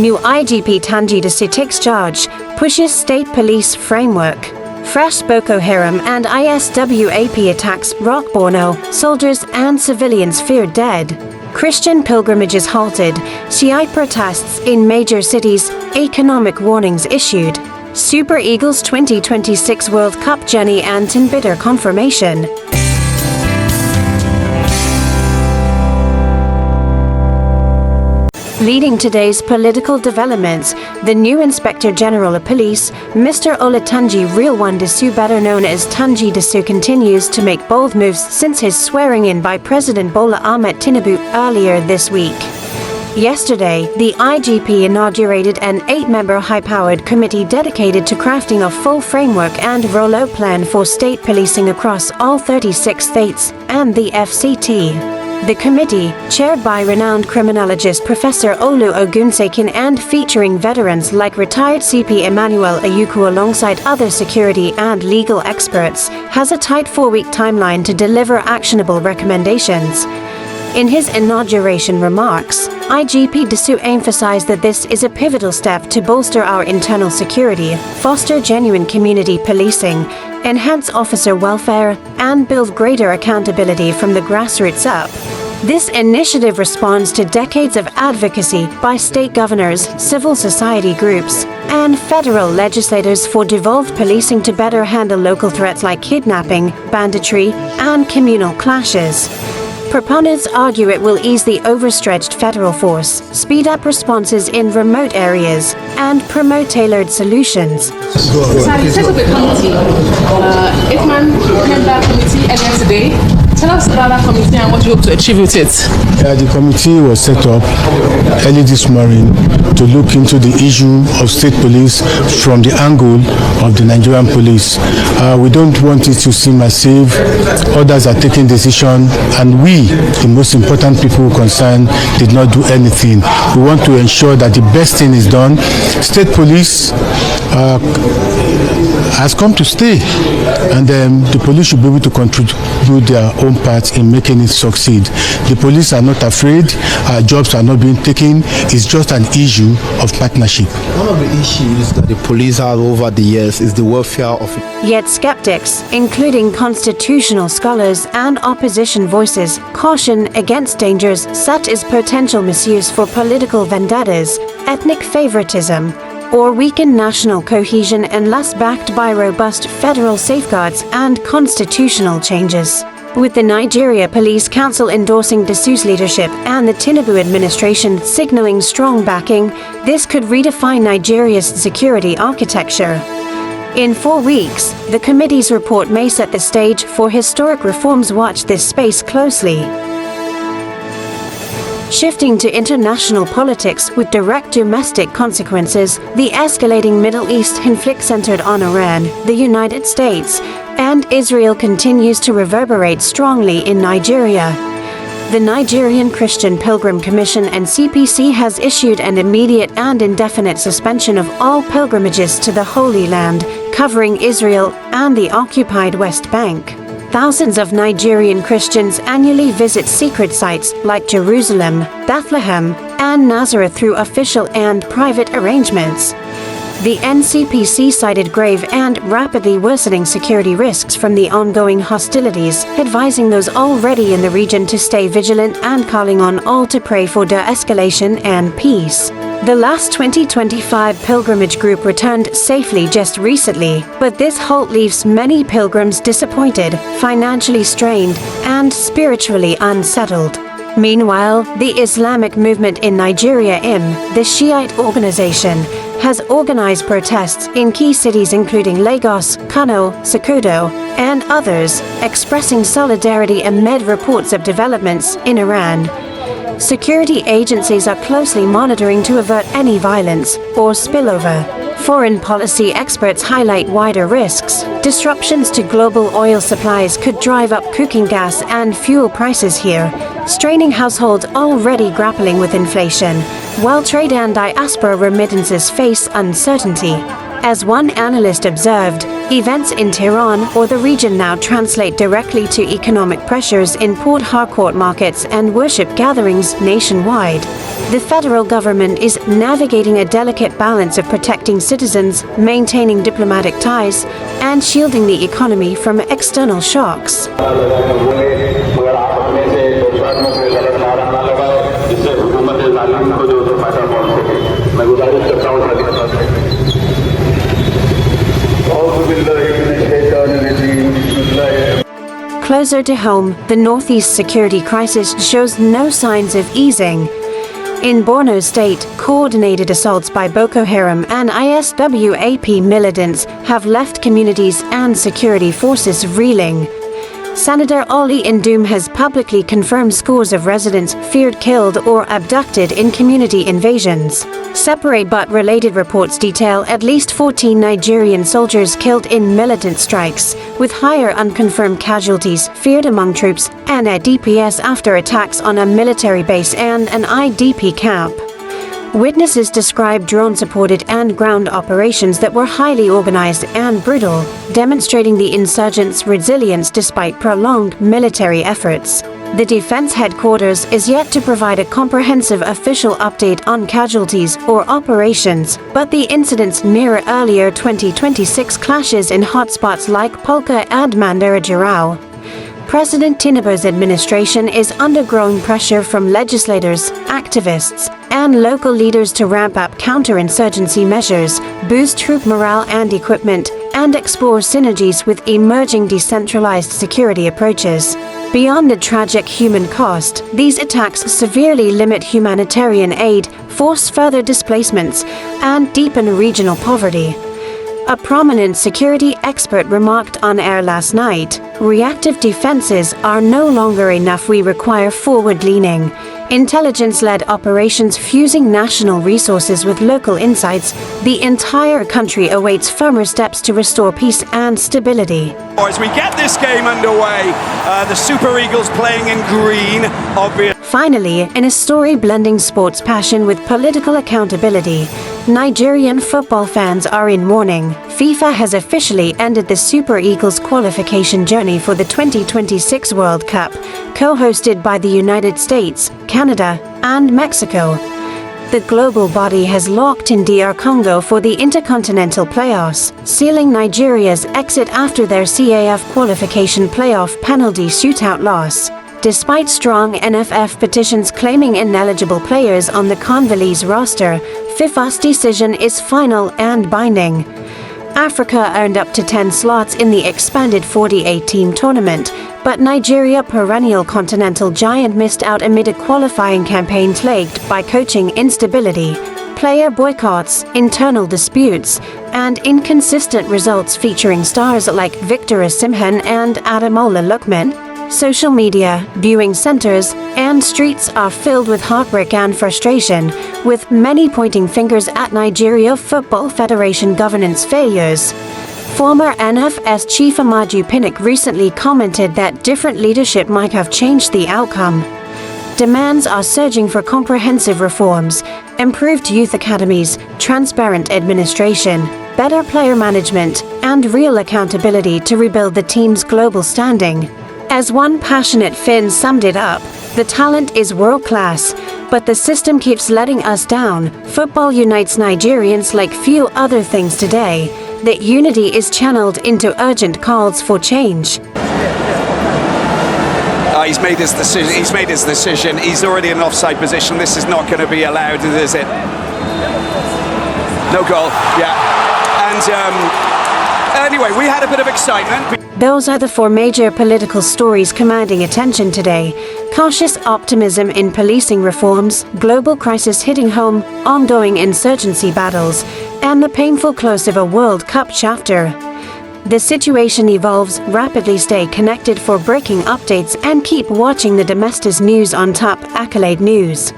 New IGP Tunji Disu takes charge, pushes state police framework. Fresh Boko Haram and ISWAP attacks rock Borno, soldiers and civilians feared dead. Christian pilgrimages halted, Shiite protests in major cities, economic warnings issued. Super Eagles 2026 World Cup journey and bitter confirmation. Leading today's political developments, the new Inspector General of Police, Mr. Olatunji Disu, better known as Tunji Disu, continues to make bold moves since his swearing-in by President Bola Ahmed Tinubu earlier this week. Yesterday, the IGP inaugurated an 8-member high-powered committee dedicated to crafting a full framework and rollout plan for state policing across all 36 states and the FCT. The committee, chaired by renowned criminologist Professor Olu Ogunsekin and featuring veterans like retired CP Emmanuel Ayuku alongside other security and legal experts, has a tight 4-week timeline to deliver actionable recommendations. In his inauguration remarks, IGP Disu emphasized that this is a pivotal step to bolster our internal security, foster genuine community policing, enhance officer welfare, and build greater accountability from the grassroots up. This initiative responds to decades of advocacy by state governors, civil society groups, and federal legislators for devolved policing to better handle local threats like kidnapping, banditry, and communal clashes. Proponents argue it will ease the overstretched federal force, speed up responses in remote areas, and promote tailored solutions. So I set up a committee, 8-man member committee earlier today. Tell us about that committee and what you hope to achieve with it. The committee was set up early this morning to look into the issue of state police from the angle of the Nigerian police. We don't want it to seem as if others are taking decision and we, the most important people concerned, did not do anything. We want to ensure that the best thing is done. State police has come to stay, and the police should be able to contribute their own part in making it succeed. The police are not afraid, jobs are not being taken, it's just an issue of partnership. One of the issues that the police have over the years is the welfare of it. Yet skeptics, including constitutional scholars and opposition voices, caution against dangers such as potential misuse for political vendettas, ethnic favoritism, or weaken national cohesion unless backed by robust federal safeguards and constitutional changes. With the Nigeria Police Council endorsing Disu's leadership and the Tinubu administration signaling strong backing, this could redefine Nigeria's security architecture. In 4 weeks, the committee's report may set the stage for historic reforms. Watch this space closely. Shifting to international politics with direct domestic consequences, the escalating Middle East conflict centered on Iran, the United States, and Israel continues to reverberate strongly in Nigeria. The Nigerian Christian Pilgrim Commission and CPC has issued an immediate and indefinite suspension of all pilgrimages to the Holy Land, covering Israel and the occupied West Bank. Thousands of Nigerian Christians annually visit sacred sites like Jerusalem, Bethlehem, and Nazareth through official and private arrangements. The NCPC cited grave and rapidly worsening security risks from the ongoing hostilities, advising those already in the region to stay vigilant and calling on all to pray for de-escalation and peace. The last 2025 pilgrimage group returned safely just recently, but this halt leaves many pilgrims disappointed, financially strained, and spiritually unsettled. Meanwhile, the Islamic movement in Nigeria, the Shiite organization, has organized protests in key cities including Lagos, Kano, Sokoto, and others, expressing solidarity amid reports of developments in Iran. Security agencies are closely monitoring to avert any violence or spillover. Foreign policy experts highlight wider risks. Disruptions to global oil supplies could drive up cooking gas and fuel prices here, straining households already grappling with inflation, while trade and diaspora remittances face uncertainty. As one analyst observed, events in Tehran or the region now translate directly to economic pressures in Port Harcourt markets and worship gatherings nationwide. The federal government is navigating a delicate balance of protecting citizens, maintaining diplomatic ties, and shielding the economy from external shocks. Closer to home, the Northeast security crisis shows no signs of easing. In Borno State, coordinated assaults by Boko Haram and ISWAP militants have left communities and security forces reeling. Senator Oli Ndum has publicly confirmed scores of residents feared killed or abducted in community invasions. Separate but related reports detail at least 14 Nigerian soldiers killed in militant strikes, with higher unconfirmed casualties feared among troops and at DPS after attacks on a military base and an IDP camp. Witnesses described drone-supported and ground operations that were highly organized and brutal, demonstrating the insurgents' resilience despite prolonged military efforts. The defense headquarters is yet to provide a comprehensive official update on casualties or operations, but the incidents mirror earlier 2026 clashes in hotspots like Polka and Mandarajirao. President Tinubu's administration is under growing pressure from legislators, activists, and local leaders to ramp up counter-insurgency measures, boost troop morale and equipment, and explore synergies with emerging decentralized security approaches. Beyond the tragic human cost, these attacks severely limit humanitarian aid, force further displacements, and deepen regional poverty. A prominent security expert remarked on air last night, "Reactive defenses are no longer enough. We require forward-leaning, intelligence-led operations fusing national resources with local insights. The entire country awaits firmer steps to restore peace and stability." As we get this game underway, the Super Eagles playing in green, obviously. Finally, in a story blending sports passion with political accountability, Nigerian football fans are in mourning. FIFA has officially ended the Super Eagles qualification journey for the 2026 World Cup, co-hosted by the United States, Canada, and Mexico. The global body has locked in DR Congo for the intercontinental playoffs, sealing Nigeria's exit after their CAF qualification playoff penalty shootout loss. Despite strong NFF petitions claiming ineligible players on the Congolese roster, FIFA's decision is final and binding. Africa earned up to 10 slots in the expanded 48-team tournament, but Nigeria, perennial continental giant, missed out amid a qualifying campaign plagued by coaching instability, player boycotts, internal disputes, and inconsistent results featuring stars like Victor Osimhen and Ademola Lookman. Social media, viewing centers, and streets are filled with heartbreak and frustration, with many pointing fingers at Nigeria Football Federation governance failures. Former NFS chief Amaju Pinnick recently commented that different leadership might have changed the outcome. Demands are surging for comprehensive reforms, improved youth academies, transparent administration, better player management, and real accountability to rebuild the team's global standing. As one passionate Finn summed it up, "The talent is world-class, but the system keeps letting us down. Football unites Nigerians like few other things today. That unity is channeled into urgent calls for change." He's made his decision. He's already in an offside position. This is not going to be allowed, is it? No goal. Yeah. And anyway, we had a bit of excitement. Those are the four major political stories commanding attention today. Cautious optimism in policing reforms, global crisis hitting home, ongoing insurgency battles, and the painful close of a World Cup chapter. The situation evolves rapidly. Stay connected for breaking updates and keep watching the Domestic News on Top Accolade News.